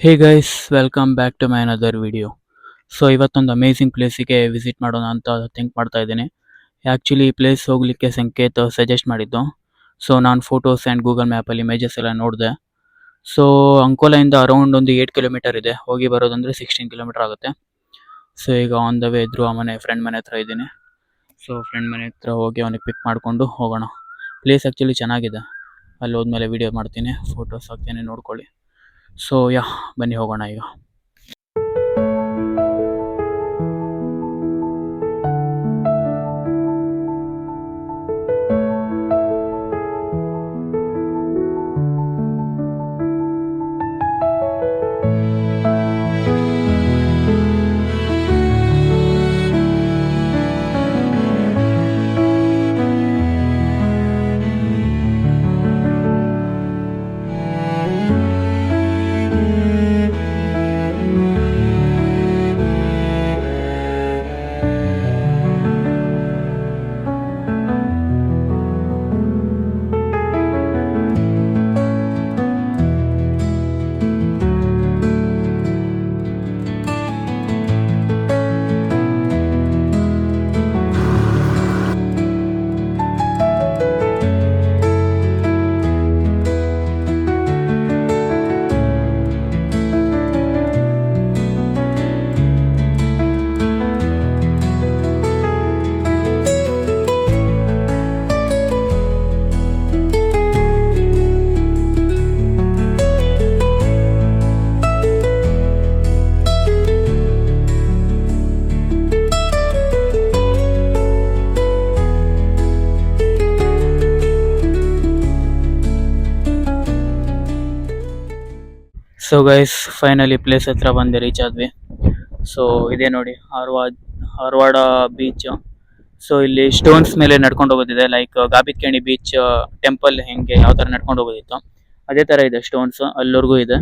Hey guys, welcome back to my another video. So ಇವತ್ತೊಂದು amazing ಪ್ಲೇಸಿಗೆ visit ಮಾಡೋಣ ಅಂತ ಥಿಂಕ್ ಮಾಡ್ತಾ ಇದ್ದೀನಿ. ಆ್ಯಕ್ಚುಲಿ ಈ ಪ್ಲೇಸ್ ಹೋಗಲಿಕ್ಕೆ ಸಂಕೇತ್ ಸಜೆಸ್ಟ್ ಮಾಡಿದ್ದು. ಸೊ ನಾನು ಫೋಟೋಸ್ ಆ್ಯಂಡ್ ಗೂಗಲ್ ಮ್ಯಾಪಲ್ಲಿ ಇಮೇಜಸ್ ಎಲ್ಲ ನೋಡಿದೆ. ಸೊ ಅಂಕೋಲೆಯಿಂದ ಅರೌಂಡ್ ಒಂದು 8 ಕಿಲೋಮೀಟರ್ ಇದೆ, ಹೋಗಿ ಬರೋದಂದರೆ 16 ಕಿಲೋಮೀಟರ್ ಆಗುತ್ತೆ. ಸೊ ಈಗ ಆನ್ ದ ವೇ ಇದ್ರು ಫ್ರೆಂಡ್ ಮನೆ ಹತ್ರ ಇದ್ದೀನಿ. ಸೊ ಫ್ರೆಂಡ್ ಮನೆ ಹತ್ರ ಹೋಗಿ ಅವನಿಗೆ ಪಿಕ್ ಮಾಡಿಕೊಂಡು ಹೋಗೋಣ. ಪ್ಲೇಸ್ ಆ್ಯಕ್ಚುಲಿ ಚೆನ್ನಾಗಿದೆ. ಅಲ್ಲಿ ಹೋದ್ಮೇಲೆ ವೀಡಿಯೋ ಮಾಡ್ತೀನಿ, ಫೋಟೋಸ್ ಹಾಕ್ತೀನಿ, ನೋಡ್ಕೊಳ್ಳಿ. ಸೊ ಬನ್ನಿ ಹೋಗೋಣ ಈಗ. ಸೊ ಗೈಸ್, ಫೈನಲಿ ಪ್ಲೇಸ್ ಹತ್ರ ಬಂದು ರೀಚ್ ಆದ್ವಿ. ಸೊ ಇದೇ ನೋಡಿ ಹಾರವಾಡ ಬೀಚ್. ಸೊ ಇಲ್ಲಿ ಸ್ಟೋನ್ಸ್ ಮೇಲೆ ನಡ್ಕೊಂಡು ಹೋಗೋದಿದೆ, ಲೈಕ್ ಗಾಬಿತ್ಕೇಣಿ ಬೀಚ್ ಟೆಂಪಲ್ ಹೆಂಗೆ ಯಾವ ಥರ ನಡ್ಕೊಂಡು ಹೋಗೋದಿತ್ತು ಅದೇ ಥರ ಇದೆ. ಸ್ಟೋನ್ಸ್ ಅಲ್ಲಿವರೆಗೂ ಇದೆ.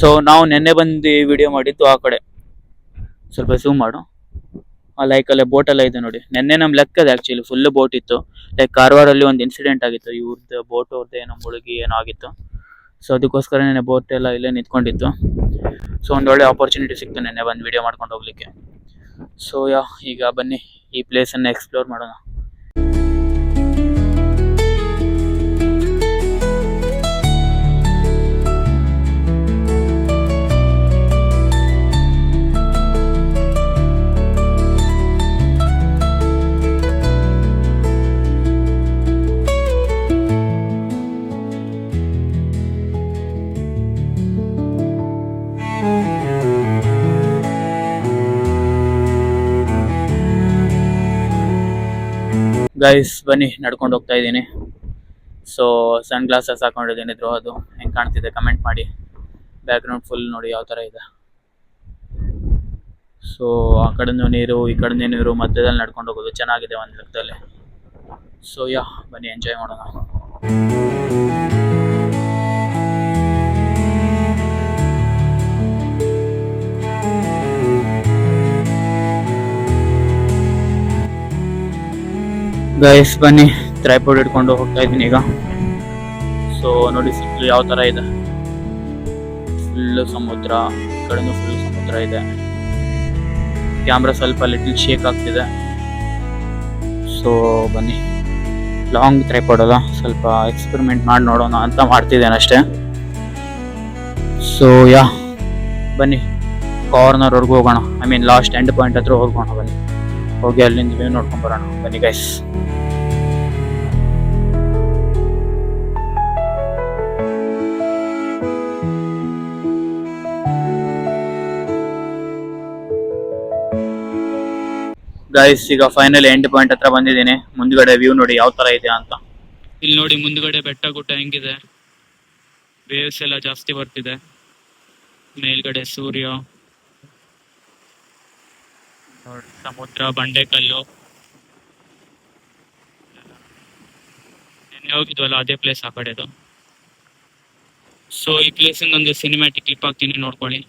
ಸೊ ನಾವು ನೆನ್ನೆ ಬಂದು ವಿಡಿಯೋ ಮಾಡಿದ್ದು ಆ ಕಡೆ. ಸ್ವಲ್ಪ ಝೂಮ್ ಮಾಡು. ಲೈಕ್ ಅಲ್ಲೇ ಬೋಟ್ ಎಲ್ಲ ಇದೆ ನೋಡಿ. ನೆನ್ನೆ ನಮ್ಮ ಲೆಕ್ಕದ ಆ್ಯಕ್ಚುಲಿ ಫುಲ್ ಬೋಟ್ ಇತ್ತು. ಲೈಕ್ ಕಾರವಾರಲ್ಲಿ ಒಂದು ಇನ್ಸಿಡೆಂಟ್ ಆಗಿತ್ತು, ಇವ್ರದ್ದು ಬೋಟ್ ಅವ್ರದ್ದು ಏನೋ ಮುಳುಗಿ ಏನೋ ಆಗಿತ್ತು. ಸೊ ಅದಕ್ಕೋಸ್ಕರ ನೆನ್ನೆ ಬೋಟ್ ಎಲ್ಲ ಇಲ್ಲೇ ನಿಂತ್ಕೊಂಡಿತ್ತು. ಸೊ ಒಂದು ಒಳ್ಳೆ ಆಪರ್ಚುನಿಟಿ ಸಿಕ್ತು ನೆನ್ನೆ ಬಂದು ವಿಡಿಯೋ ಮಾಡ್ಕೊಂಡು ಹೋಗ್ಲಿಕ್ಕೆ. ಸೊ ಈಗ ಬನ್ನಿ ಈ ಪ್ಲೇಸನ್ನು ಎಕ್ಸ್ಪ್ಲೋರ್ ಮಾಡೋಣ. ಗೈಸ್ ಬನ್ನಿ, ನಡ್ಕೊಂಡು ಹೋಗ್ತಾ ಇದ್ದೀನಿ. ಸೊ ಸನ್ ಗ್ಲಾಸಸ್ ಹಾಕೊಂಡಿದ್ದೀನಿ, ಅದು ಹೆಂಗೆ ಕಾಣ್ತಿದೆ ಕಮೆಂಟ್ ಮಾಡಿ. ಬ್ಯಾಕ್ಗ್ರೌಂಡ್ ಫುಲ್ ನೋಡಿ ಯಾವ ಥರ ಇದೆ. ಸೊ ಆ ಕಡೆನೂ ನೀರು, ಈ ಕಡೆನೂ ನೀರು, ಮಧ್ಯದಲ್ಲಿ ನಡ್ಕೊಂಡು ಹೋಗೋದು ಚೆನ್ನಾಗಿದೆ ಒಂದು ಲೆಕ್ಕದಲ್ಲಿ. ಸೊ ಬನ್ನಿ ಎಂಜಾಯ್ ಮಾಡೋಣ. ಗೈಸ್ ಬನ್ನಿ, ಟ್ರೈಪಾಡ್ ಹಿಡ್ಕೊಂಡು ಹೋಗ್ತಾ ಇದ್ದೀನಿ ಈಗ. ಸೊ ನೋಡಿ ಸುತ್ತಲೂ ಯಾವ ಥರ ಇದೆ, ಫುಲ್ಲು ಸಮುದ್ರ, ಈ ಕಡೆನೂ ಫುಲ್ ಸಮುದ್ರ ಇದೆ. ಕ್ಯಾಮ್ರಾ ಸ್ವಲ್ಪ ಲಿಟಲ್ ಶೇಕ್ ಆಗ್ತಿದೆ. ಸೊ ಬನ್ನಿ, ಲಾಂಗ್ ಟ್ರೈಪಾಡ್ ಅಲ್ಲ, ಸ್ವಲ್ಪ ಎಕ್ಸ್ಪೆರಿಮೆಂಟ್ ಮಾಡಿ ನೋಡೋಣ ಅಂತ ಮಾಡ್ತಿದ್ದೇನೆ ಅಷ್ಟೇ. ಸೊ ಬನ್ನಿ ಕಾರ್ನರ್ವರೆಗೂ ಹೋಗೋಣ. I mean last end point ಹತ್ರ ಹೋಗೋಣ. ಬನ್ನಿ ಹೋಗಿ ಅಲ್ಲಿಂದ ವ್ಯೂ ನೋಡ್ಕೊಂಡು ಬರೋಣ. ಬನ್ನಿ ಗೈಸ್. ಗೈಸ್ ಈಗ ಫೈನಲ್ ಎಂಡ್ ಪಾಯಿಂಟ್ ಹತ್ರ ಬಂದಿದ್ದೀನಿ. ಮುಂದ್ಗಡೆ ವ್ಯೂ ನೋಡಿ ಯಾವ ತರ ಇದೆ ಅಂತ. ಇಲ್ಲಿ ನೋಡಿ ಮುಂದ್ಗಡೆ ಬೆಟ್ಟ ಗುಡ್ಡ ಹೆಂಗಿದೆ, ವೇವ್ಸ್ ಎಲ್ಲ ಜಾಸ್ತಿ ಬರ್ತಿದೆ. ಮೇಲ್ಗಡೆ ಸೂರ್ಯ, ನೋಡಿ ಸಮುದ್ರ, ಬಂಡೆಕಲ್ಲು. ನೆನ್ನೆ ಹೋಗಿದ್ವಲ್ಲ ಅದೇ ಪ್ಲೇಸ್ ಆ ಕಡೆದು. ಸೊ ಈ ಪ್ಲೇಸ್ ಒಂದು ಸಿನಿಮ್ಯಾಟಿಕ್ ಕ್ಲಿಪ್ ಹಾಕ್ತೀನಿ, ನೋಡ್ಕೊಳ್ಳಿ.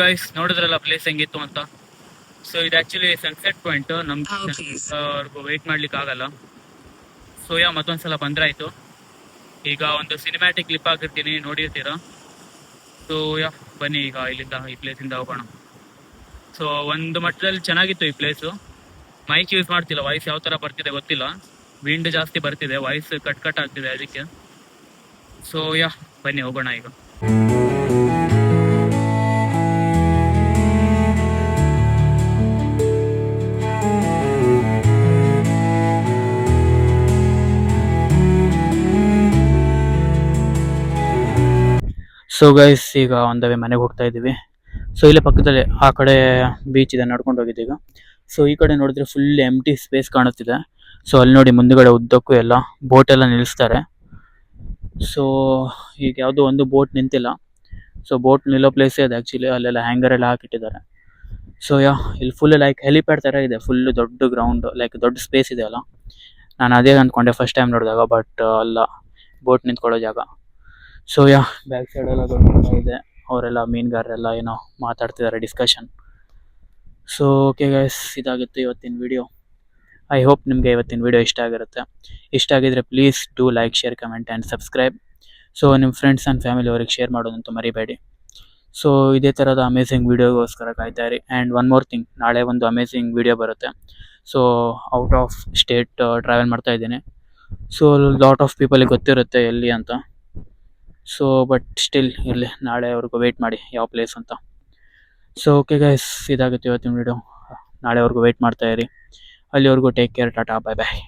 ಗೈಸ್ ನೋಡಿದ್ರಲ್ಲ ಪ್ಲೇಸ್ ಹೆಂಗಿತ್ತು ಅಂತ. ಸೊ ಇದು ಆಕ್ಚುಲಿ ಸನ್ಸೆಟ್ ಪಾಯಿಂಟ್. ನಮ್ಗೆ ವೆಯ್ಟ್ ಮಾಡ್ಲಿಕ್ಕೆ ಆಗಲ್ಲ. ಸೊ ಮತ್ತೊಂದ್ಸಲ ಬಂದ್ರಾಯ್ತು. ಈಗ ಒಂದು ಸಿನಿಮ್ಯಾಟಿಕ್ ಕ್ಲಿಪ್ ಹಾಕಿರ್ತೀನಿ, ನೋಡಿರ್ತೀರಾ. ಸೊ ಬನ್ನಿ ಈಗ ಇಲ್ಲಿಂದ ಈ ಪ್ಲೇಸಿಂದ ಹೋಗೋಣ. ಸೊ ಒಂದು ಮಟ್ಟದಲ್ಲಿ ಚೆನ್ನಾಗಿತ್ತು ಈ ಪ್ಲೇಸು. ಮೈಕ್ ಯೂಸ್ ಮಾಡ್ತಿಲ್ಲ, ವಾಯ್ಸ್ ಯಾವ ಥರ ಬರ್ತಿದೆ ಗೊತ್ತಿಲ್ಲ. ವಿಂಡ್ ಜಾಸ್ತಿ ಬರ್ತಿದೆ, ವಾಯ್ಸ್ ಕಟ್ ಆಗ್ತಿದೆ ಅದಕ್ಕೆ. ಸೊ ಬನ್ನಿ ಹೋಗೋಣ ಈಗ. ಸೊ ಗೈಸ್ ಈಗ ಆನ್ ದ ವೇ ಮನೆಗೆ ಹೋಗ್ತಾ ಇದ್ದೀವಿ. ಸೊ ಇಲ್ಲೇ ಪಕ್ಕದಲ್ಲಿ ಆ ಕಡೆ ಬೀಚ್ ಇದೆ, ನಡ್ಕೊಂಡು ಹೋಗಿದ್ದು ಈಗ. ಸೊ ಈ ಕಡೆ ನೋಡಿದ್ರೆ ಫುಲ್ ಎಂಟಿ ಸ್ಪೇಸ್ ಕಾಣುತ್ತಿದೆ. ಸೊ ಅಲ್ಲಿ ನೋಡಿ ಮುಂದುಗಡೆ ಉದ್ದಕ್ಕೂ ಎಲ್ಲ ಬೋಟ್ ಎಲ್ಲ ನಿಲ್ಲಿಸ್ತಾರೆ. ಸೊ ಈಗ ಯಾವುದೋ ಒಂದು ಬೋಟ್ ನಿಂತಿಲ್ಲ. ಸೊ ಬೋಟ್ ನಿಲ್ಲೋ ಪ್ಲೇಸೇ ಅದು ಆ್ಯಕ್ಚುಲಿ. ಅಲ್ಲೆಲ್ಲ ಹ್ಯಾಂಗರ್ ಎಲ್ಲ ಹಾಕಿಟ್ಟಿದ್ದಾರೆ. ಸೊ ಇಲ್ಲಿ ಫುಲ್ ಲೈಕ್ ಹೆಲಿಪ್ಯಾಡ್ ಥರ ಇದೆ, ಫುಲ್ ದೊಡ್ಡ ಗ್ರೌಂಡ್, ಲೈಕ್ ದೊಡ್ಡ ಸ್ಪೇಸ್ ಇದೆ ಅಲ್ಲ. ನಾನು ಅದೇ ಅಂದ್ಕೊಂಡೆ ಫಸ್ಟ್ ಟೈಮ್ ನೋಡಿದಾಗ, ಬಟ್ ಅಲ್ಲ, ಬೋಟ್ ನಿಂತ್ಕೊಳ್ಳೋ ಜಾಗ. ಸೊ ಬ್ಯಾಕ್ ಸೈಡ್ ಎಲ್ಲ ದೊಡ್ಡ ಇದೆ, ಅವರೆಲ್ಲ ಮೀನುಗಾರರೆಲ್ಲ ಏನೋ ಮಾತಾಡ್ತಿದ್ದಾರೆ, ಡಿಸ್ಕಷನ್. ಸೊ ಓಕೆ ಗೈಸ್, ಇದಾಗಿತ್ತು ಇವತ್ತಿನ ವಿಡಿಯೋ. ಐ ಹೋಪ್ ನಿಮಗೆ ಇವತ್ತಿನ ವಿಡಿಯೋ ಇಷ್ಟ ಆಗಿರುತ್ತೆ. ಇಷ್ಟ ಆಗಿದ್ರೆ please do like, share, comment and subscribe. So ನಿಮ್ಮ ಫ್ರೆಂಡ್ಸ್ ಆ್ಯಂಡ್ ಫ್ಯಾಮಿಲಿ ಅವ್ರಿಗೆ ಶೇರ್ ಮಾಡೋದಂತೂ ಮರಿಬೇಡಿ. ಸೊ ಇದೇ ಥರದ ಅಮೇಝಿಂಗ್ ವೀಡಿಯೋಗೋಸ್ಕರ ಕಾಯ್ತಾ ಇರಿ. ಆ್ಯಂಡ್ ಒನ್ ಮೋರ್ ಥಿಂಗ್, ನಾಳೆ ಒಂದು ಅಮೇಝಿಂಗ್ ವೀಡಿಯೋ ಬರುತ್ತೆ. So out of state travel ಮಾಡ್ತಾ ಇದ್ದೀನಿ. ಸೊ ಲಾಟ್ ಆಫ್ ಪೀಪಲಿಗೆ ಗೊತ್ತಿರುತ್ತೆ ಎಲ್ಲಿ ಅಂತ. ಸೊ ಬಟ್ ಸ್ಟಿಲ್ ಇರಲಿ, ನಾಳೆವರೆಗೂ ವೆಯ್ಟ್ ಮಾಡಿ ಯಾವ ಪ್ಲೇಸ್ ಅಂತ. ಸೊ ಓಕೆ ಗೈಸ್, ಇದಾಗುತ್ತೆ ಇವತ್ತಿನ ವಿಡಿಯೋ. ನಾಳೆವರೆಗೂ ವೆಯ್ಟ್ ಮಾಡ್ತಾ ಇರಿ. ಅಲ್ಲಿವರೆಗೂ ಟೇಕ್ ಕೇರ್, ಟಾಟಾ, ಬಾಯ್ ಬಾಯ್.